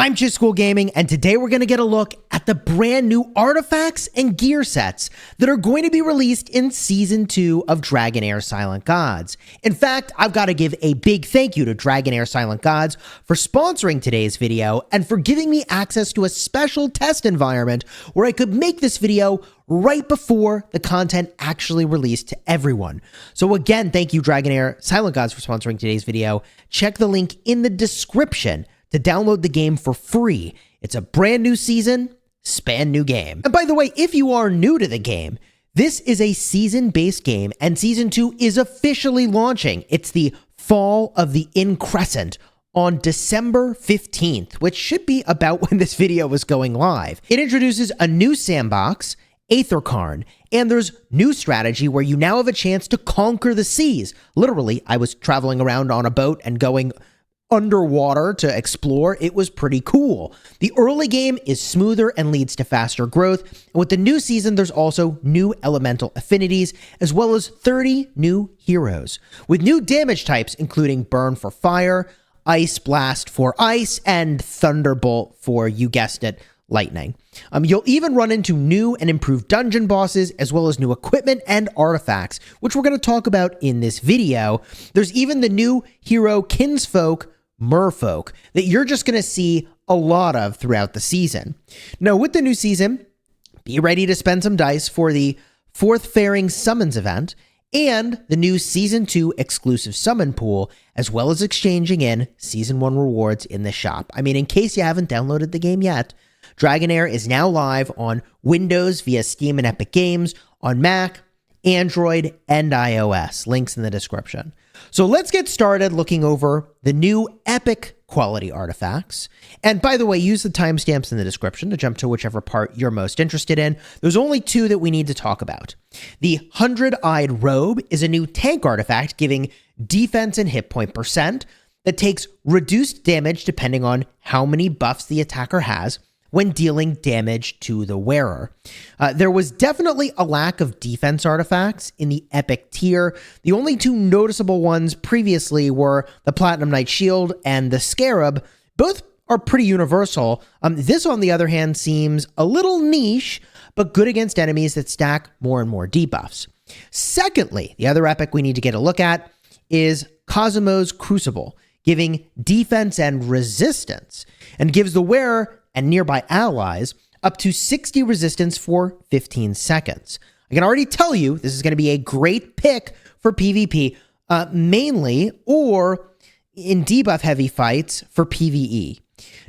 I'm Just School Gaming, and today we're going to get a look at the brand new artifacts and gear sets that are going to be released in Season 2 of Dragonheir Silent Gods. In fact, I've got to give a big thank you to Dragonheir Silent Gods for sponsoring today's video and for giving me access to a special test environment where I could make this video right before the content actually released to everyone. So again, thank you Dragonheir Silent Gods for sponsoring today's video. Check the link in the description to download the game for free. It's a brand new season, span new game. And by the way, if you are new to the game, this is a season-based game, and Season 2 is officially launching. It's the Fall of the Increscent on December 15th, which should be about when this video is going live. It introduces a new sandbox, Aethercarn, and there's new strategy where you now have a chance to conquer the seas. Literally, I was traveling around on a boat and going underwater to explore. It was pretty cool. The early game is smoother and leads to faster growth. And with the new season, there's also new elemental affinities, as well as 30 new heroes, with new damage types, including Burn for fire, Ice Blast for ice, and Thunderbolt for, you guessed it, lightning. You'll even run into new and improved dungeon bosses, as well as new equipment and artifacts, which we're going to talk about in this video. There's even the new hero Kinsfolk, Merfolk, that you're just going to see a lot of throughout the season. Now, with the new season, be ready to spend some dice for the Fourth Faring Summons event and the new Season 2 exclusive summon pool, as well as exchanging in Season 1 rewards in the shop. I mean, in case you haven't downloaded the game yet, Dragonheir is now live on Windows via Steam and Epic Games, on Mac, Android, and iOS. Links in the description. So let's get started looking over the new epic quality artifacts. And by the way, use the timestamps in the description to jump to whichever part you're most interested in. There's only two that we need to talk about. The 100-Eyed Robe is a new tank artifact giving defense and hit point percent that takes reduced damage depending on how many buffs the attacker has when dealing damage to the wearer. There was definitely a lack of defense artifacts in the epic tier. The only two noticeable ones previously were the Platinum Knight Shield and the Scarab. Both are pretty universal. This, on the other hand, seems a little niche, but good against enemies that stack more and more debuffs. Secondly, the other epic we need to get a look at is Cosimo's Crucible, giving defense and resistance, and gives the wearer and nearby allies up to 60 resistance for 15 seconds. I can already tell you this is going to be a great pick for PvP, mainly, or in debuff heavy fights for PvE.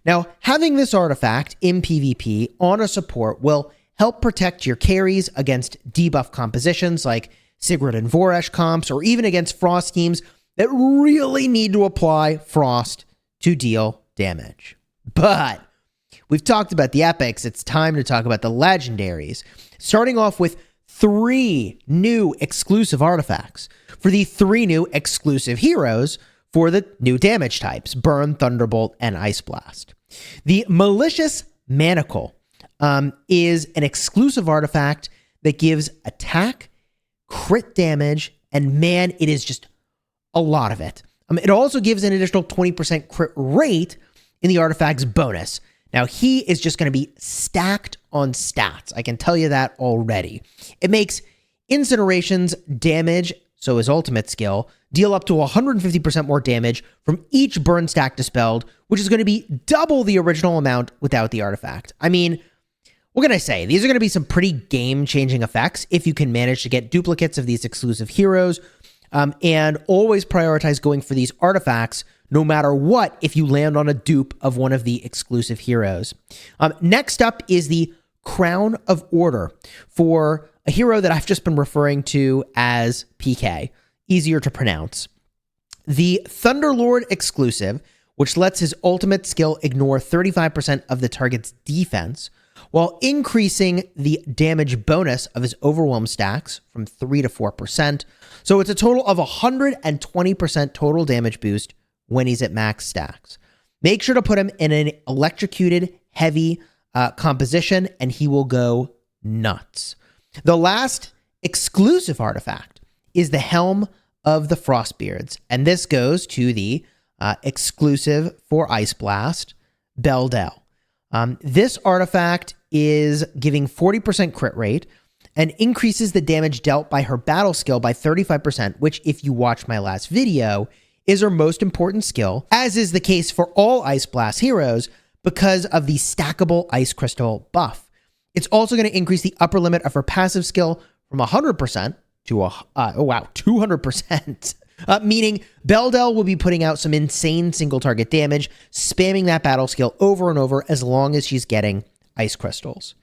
Now, having this artifact in PvP on a support will help protect your carries against debuff compositions like Sigrid and Voresh comps, or even against Frost teams that really need to apply Frost to deal damage. But we've talked about the epics. It's time to talk about the legendaries, starting off with 3 new exclusive artifacts for the 3 new exclusive heroes for the new damage types, Burn, Thunderbolt, and Ice Blast. The Malicious Manacle is an exclusive artifact that gives attack, crit damage, and man, it is just a lot of it. It also gives an additional 20% crit rate in the artifact's bonus. Now, he is just going to be stacked on stats. I can tell you that already. It makes Incineration's damage, so his ultimate skill, deal up to 150% more damage from each burn stack dispelled, which is going to be double the original amount without the artifact. I mean, what can I say? These are going to be some pretty game-changing effects if you can manage to get duplicates of these exclusive heroes, and always prioritize going for these artifacts no matter what if you land on a dupe of one of the exclusive heroes. Next up is the Crown of Order for a hero that I've just been referring to as PK, easier to pronounce. The Thunderlord exclusive, which lets his ultimate skill ignore 35% of the target's defense, while increasing the damage bonus of his Overwhelm stacks from 3 to 4%. So it's a total of 120% total damage boost when he's at max stacks. Make sure to put him in an electrocuted heavy composition and he will go nuts. The last exclusive artifact is the Helm of the Frostbeards, and this goes to the exclusive for Ice Blast, Beldel. This artifact is giving 40% crit rate and increases the damage dealt by her battle skill by 35%, which, if you watch my last video, is her most important skill, as is the case for all Ice Blast heroes because of the stackable Ice Crystal buff. It's also going to increase the upper limit of her passive skill from 100% to 200%. Meaning Beldel will be putting out some insane single target damage, spamming that battle skill over and over as long as she's getting ice crystals.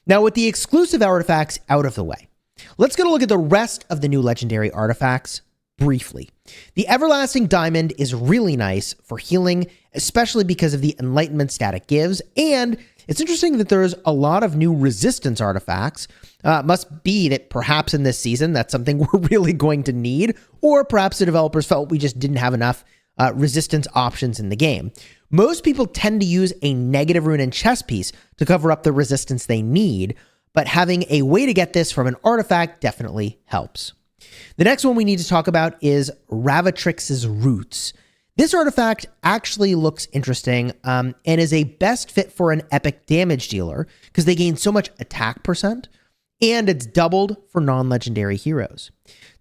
Now, with the exclusive artifacts out of the way, let's get a look at the rest of the new legendary artifacts briefly. The Everlasting Diamond is really nice for healing, especially because of the Enlightenment stat it gives, and it's interesting that there's a lot of new resistance artifacts. Must be that perhaps in this season, that's something we're really going to need, or perhaps the developers felt we just didn't have enough resistance options in the game. Most people tend to use a negative rune and chest piece to cover up the resistance they need, but having a way to get this from an artifact definitely helps. The next one we need to talk about is Ravatrix's Roots. This artifact actually looks interesting and is a best fit for an epic damage dealer because they gain so much attack percent, and it's doubled for non-legendary heroes.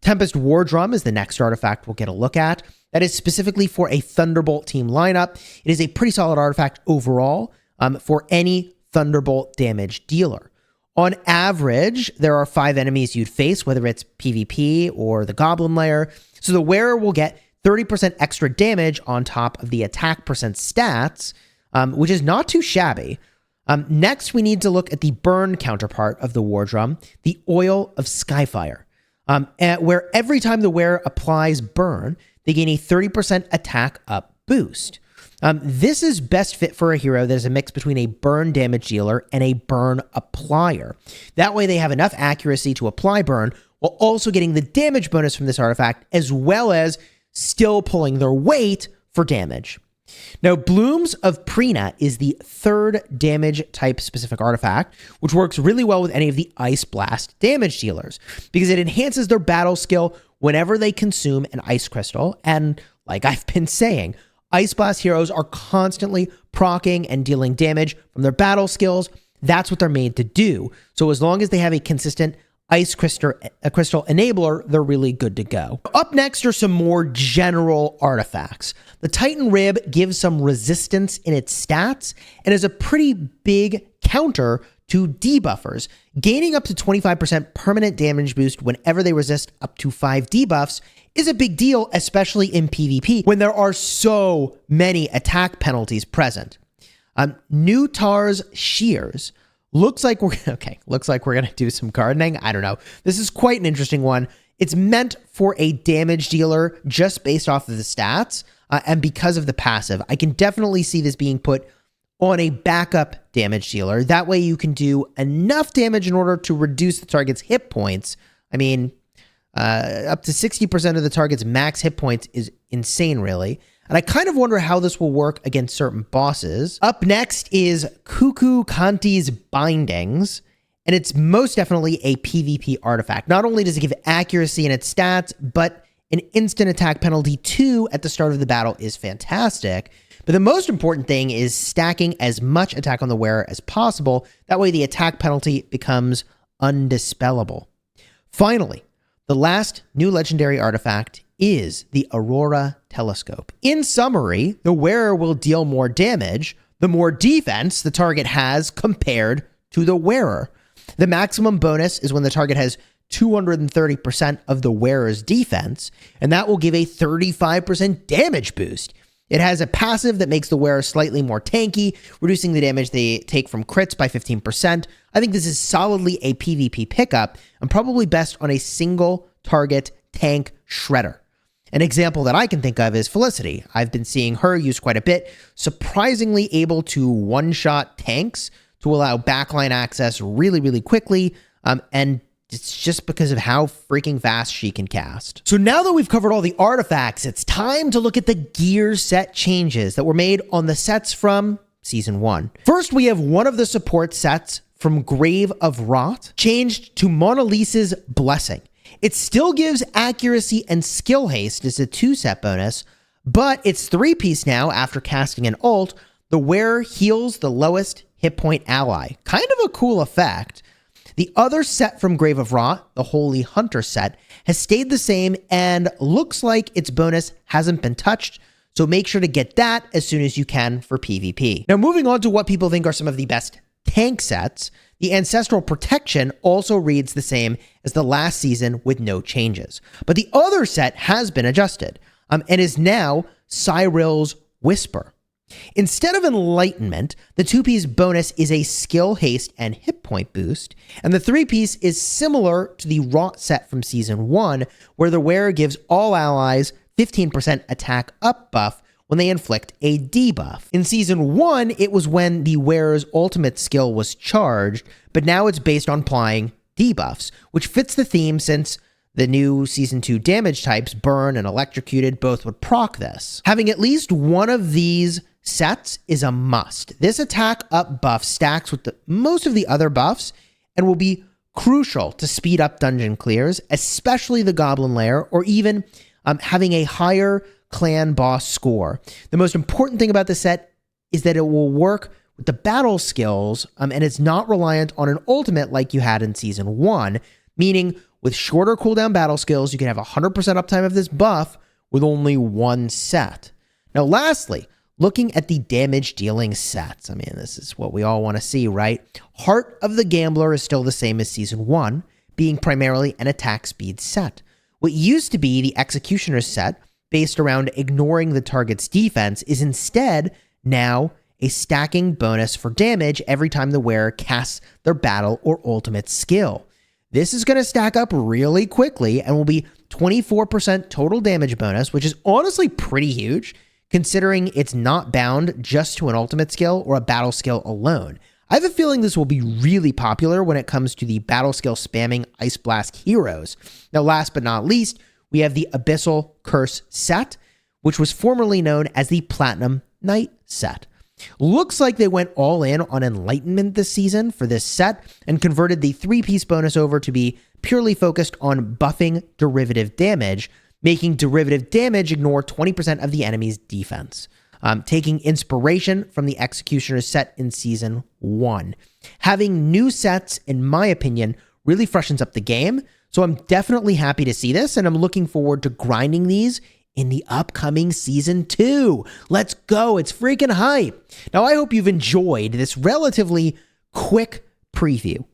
Tempest War Drum is the next artifact we'll get a look at. That is specifically for a Thunderbolt team lineup. It is a pretty solid artifact overall for any Thunderbolt damage dealer. On average, there are 5 enemies you'd face, whether it's PvP or the Goblin Lair. So the wearer will get 30% extra damage on top of the attack percent stats, which is not too shabby. Next, we need to look at the burn counterpart of the War Drum, the Oil of Skyfire, where every time the wearer applies burn, they gain a 30% attack up boost. This is best fit for a hero that is a mix between a burn damage dealer and a burn applier. That way they have enough accuracy to apply burn while also getting the damage bonus from this artifact, as well as still pulling their weight for damage. Now, Blooms of Prina is the 3rd damage type specific artifact, which works really well with any of the Ice Blast damage dealers because it enhances their battle skill whenever they consume an ice crystal. And like I've been saying, Ice Blast heroes are constantly proccing and dealing damage from their battle skills. That's what they're made to do. So as long as they have a consistent ice crystal enabler, they're really good to go. Up next are some more general artifacts. The Titan Rib gives some resistance in its stats and is a pretty big counter to debuffers. Gaining up to 25% permanent damage boost whenever they resist up to 5 debuffs is a big deal, especially in PvP when there are so many attack penalties present. New Tar's Shears. Looks like we're going to do some gardening. I don't know. This is quite an interesting one. It's meant for a damage dealer just based off of the stats and because of the passive. I can definitely see this being put on a backup damage dealer. That way you can do enough damage in order to reduce the target's hit points. I mean, up to 60% of the target's max hit points is insane, really. And I kind of wonder how this will work against certain bosses. Up next is Cuckoo Kanti's Bindings, and it's most definitely a PvP artifact. Not only does it give accuracy in its stats, but an instant attack penalty too at the start of the battle is fantastic. But the most important thing is stacking as much attack on the wearer as possible. That way the attack penalty becomes undispellable. Finally, the last new legendary artifact is the Aurora Telescope. In summary, the wearer will deal more damage the more defense the target has compared to the wearer. The maximum bonus is when the target has 230% of the wearer's defense, and that will give a 35% damage boost. It has a passive that makes the wearer slightly more tanky, reducing the damage they take from crits by 15%. I think this is solidly a PvP pickup and probably best on a single target tank shredder. An example that I can think of is Felicity. I've been seeing her used quite a bit, surprisingly able to one-shot tanks to allow backline access really, really quickly, and it's just because of how freaking fast she can cast. So now that we've covered all the artifacts, it's time to look at the gear set changes that were made on the sets from Season 1. First, we have one of the support sets from Grave of Rot changed to Mona Lisa's Blessing. It still gives accuracy and skill haste as a 2-set bonus, but it's 3-piece now after casting an ult. The wearer heals the lowest hit point ally. Kind of a cool effect. The other set from Grave of Rot, the Holy Hunter set, has stayed the same and looks like its bonus hasn't been touched, so make sure to get that as soon as you can for PvP. Now moving on to what people think are some of the best tank sets, the Ancestral Protection also reads the same as the last season with no changes. But the other set has been adjusted and is now Cyril's Whisper. Instead of Enlightenment, the 2-piece bonus is a skill, haste, and hit point boost, and the 3-piece is similar to the Rot set from Season 1, where the wearer gives all allies 15% attack up buff when they inflict a debuff. In Season 1, it was when the wearer's ultimate skill was charged, but now it's based on applying debuffs, which fits the theme since the new Season 2 damage types, Burn and Electrocuted, both would proc this. Having at least one of these sets is a must. This attack up buff stacks with most of the other buffs and will be crucial to speed up dungeon clears, especially the Goblin Lair, or even having a higher clan boss score. The most important thing about the set is that it will work with the battle skills, and it's not reliant on an ultimate like you had in Season 1, meaning with shorter cooldown battle skills, you can have 100% uptime of this buff with only one set. Now, lastly, looking at the damage dealing sets. I mean, this is what we all want to see, right? Heart of the Gambler is still the same as Season 1, being primarily an attack speed set. What used to be the Executioner's set, based around ignoring the target's defense, is instead now a stacking bonus for damage every time the wearer casts their battle or ultimate skill. This is going to stack up really quickly and will be 24% total damage bonus, which is honestly pretty huge, considering it's not bound just to an ultimate skill or a battle skill alone. I have a feeling this will be really popular when it comes to the battle skill spamming Ice Blast heroes. Now, last but not least, we have the Abyssal Curse set, which was formerly known as the Platinum Knight set. Looks like they went all in on Enlightenment this season for this set and converted the 3-piece bonus over to be purely focused on buffing derivative damage, making derivative damage ignore 20% of the enemy's defense, taking inspiration from the Executioner's set in Season 1. Having new sets, in my opinion, really freshens up the game, so I'm definitely happy to see this, and I'm looking forward to grinding these in the upcoming Season 2. Let's go. It's freaking hype. Now, I hope you've enjoyed this relatively quick preview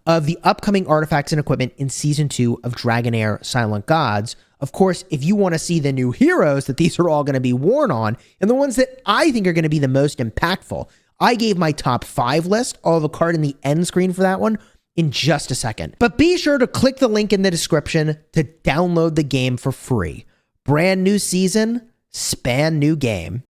of the upcoming artifacts and equipment in Season 2 of Dragonheir Silent Gods. Of course, if you want to see the new heroes that these are all going to be worn on, and the ones that I think are going to be the most impactful, I gave my top 5 list. I'll have a card in the end screen for that one in just a second. But be sure to click the link in the description to download the game for free. Brand new season, span new game.